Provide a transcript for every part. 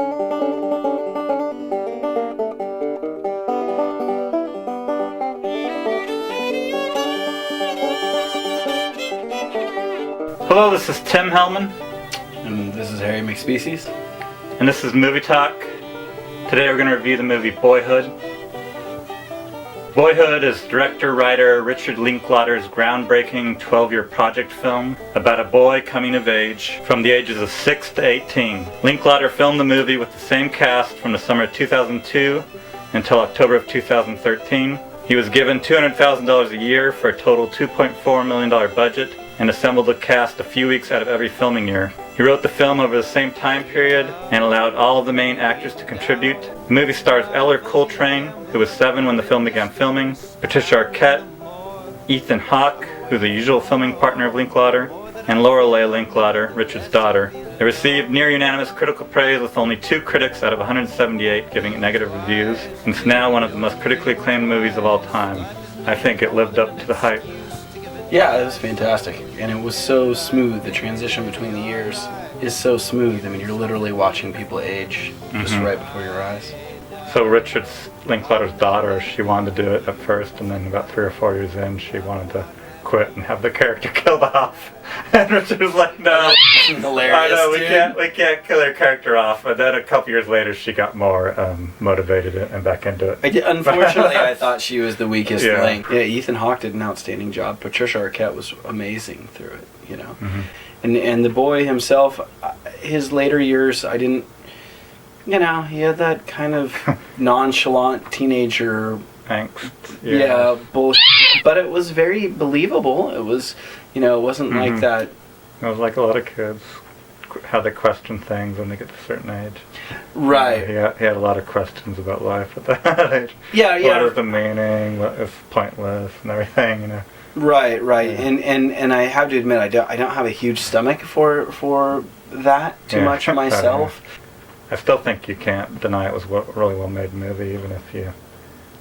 Hello, this is Tim Hellman. And this is Hairy McSpecies. And this is Movie Talk. Today we're going to review the movie Boyhood. Boyhood is director-writer Richard Linklater's groundbreaking 12-year project film about a boy coming of age from the ages of 6 to 18. Linklater filmed the movie with the same cast from the summer of 2002 until October of 2013. He was given $200,000 a year for a total $2.4 million budget and assembled the cast a few weeks out of every filming year. He wrote the film over the same time period and allowed all of the main actors to contribute. The movie stars Eller Coltrane, who was 7 when the film began filming, Patricia Arquette, Ethan Hawke, who's the usual filming partner of Linklater, and Lorelei Linklater, Richard's daughter. It received near unanimous critical praise, with only 2 critics out of 178 giving it negative reviews, and it's now one of the most critically acclaimed movies of all time. I think it lived up to the hype. Yeah, it was fantastic, and it was so smooth. The transition between the years is so smooth. I mean, you're literally watching people age just right before your eyes. So Richard's Linklater's daughter, she wanted to do it at first, and then about 3 or 4 years in, she wanted to quit and have the character killed off. And Richard was like, "No, hilarious. I know we can't kill her character off." But then a couple years later, she got more motivated and back into it. Unfortunately, I thought she was the weakest link. Yeah, Ethan Hawke did an outstanding job. Patricia Arquette was amazing through it, you know. And the boy himself, his later years, I didn't, you know, he had that kind of nonchalant teenager angst. Yeah, bullshit. But it was very believable. It was, you know, it wasn't like that. It was like a lot of kids, how they question things when they get to a certain age. Right. He had a lot of questions about life at that age. Yeah. What is the meaning? What is pointless and everything, you know. Right. Yeah. And I have to admit, I don't have a huge stomach for that too much myself. I still think you can't deny it was a really well made movie, even if you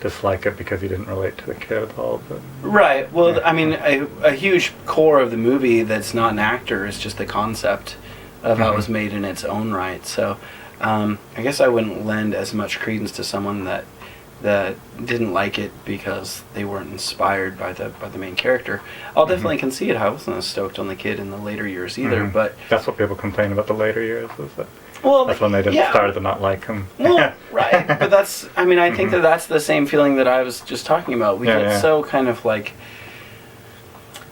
dislike it because you didn't relate to the kid at all. But right. Well, I mean, a huge core of the movie that's not an actor is just the concept of how it was made in its own right. So I guess I wouldn't lend as much credence to someone that didn't like it because they weren't inspired by the main character. I'll definitely concede I wasn't as stoked on the kid in the later years either. But that's what people complain about the later years, is that that's when they just started to not like him. Well, right. But that's, I mean, I think that's the same feeling that I was just talking about. We get so kind of like,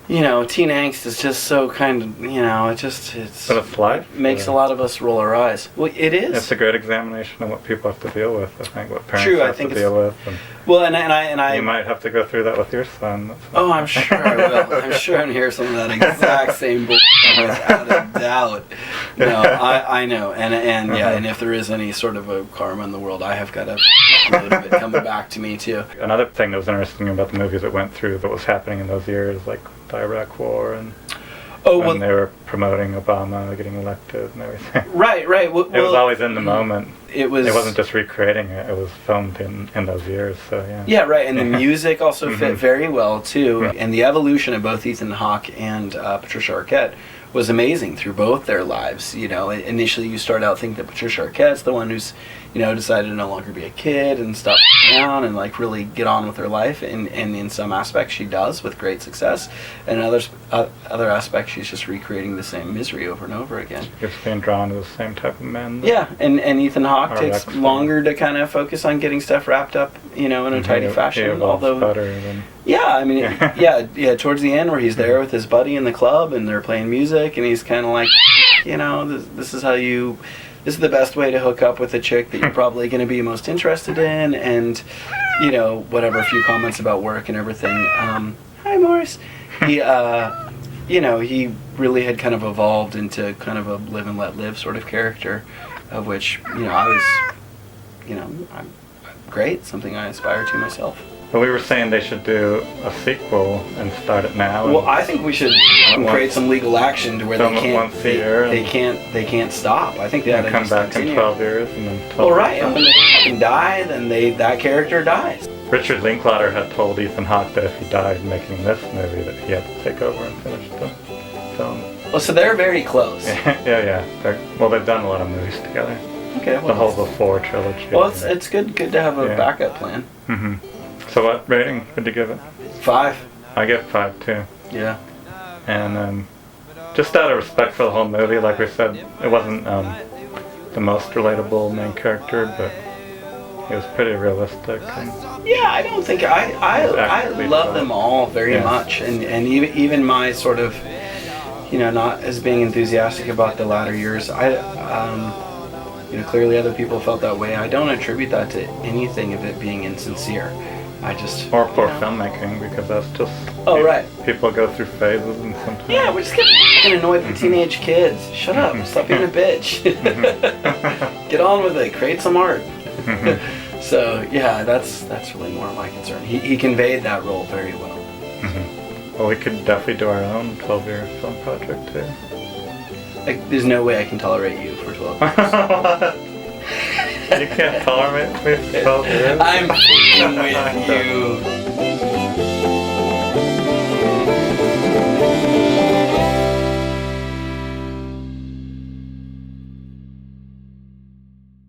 you know, teen angst is just so kind of, you know, but it's life. It makes a lot of us roll our eyes. Well, it is. It's a great examination of what people have to deal with, I think, what parents have to deal with. And well, and I you might have to go through that with your son. Oh, I'm sure I will. I'm sure I'm hear some of that exact same bullshit without a doubt. No, I know. And yeah, and if there is any sort of a karma in the world, I have got a load of it coming back to me, too. Another thing that was interesting about the movies that went through that was happening in those years, like the Iraq War and when they were promoting Obama getting elected and everything. Right. Well, it was always in the moment. It wasn't just recreating it. It was filmed in those years. So yeah. Yeah, right. And the music also fit very well too. Yeah. And the evolution of both Ethan Hawke and Patricia Arquette was amazing through both their lives. You know, initially you start out thinking that Patricia Arquette's the one who's, you know, decided to no longer be a kid and stop down and like really get on with her life. And in some aspects she does with great success, and in other aspects she's just recreating the same misery over and over again. It's being drawn to the same type of men. Yeah, and Ethan Hawke takes longer to kind of focus on getting stuff wrapped up, you know, in a tidy fashion. Although better than I mean, towards the end where he's there with his buddy in the club and they're playing music and he's kind of like, you know, this is the best way to hook up with a chick that you're probably going to be most interested in, and, you know, whatever, a few comments about work and everything. Hi, Morris. He, you know, he really had kind of evolved into kind of a live and let live sort of character, of which, you know, I was, you know, I'm great, something I aspire to myself. But we were saying they should do a sequel and start it now. Well, I think we should create some legal action to where they can't stop. I think they ought to come back in 12 years and then 12 Well, right, and when they fucking die, then that character dies. Richard Linklater had told Ethan Hawke that if he died making this movie that he had to take over and finish the film. Well, so they're very close. Yeah. Well, they've done a lot of movies together. Okay. the Well, whole Before trilogy. well, it's good to have a backup plan. Mm-hmm. So what rating would you give it? 5. I give 5 too. Yeah. And just out of respect for the whole movie, like we said, it wasn't the most relatable main character, but he was pretty realistic. Yeah, I don't think I love them all very much, and even my sort of, not as being enthusiastic about the latter years. Clearly other people felt that way. I don't attribute that to anything of it being insincere. I just or poor filmmaking, because that's just right. People go through phases, and sometimes we just get fucking annoyed with teenage kids. Shut up, stop being a bitch. Get on with it. Create some art. So yeah, that's really more my concern. He conveyed that role very well. Well, we could definitely do our own 12-year film project too. Like, there's no way I can tolerate you for 12 years. You can't tolerate me for 12 years? I'm f***ing with you.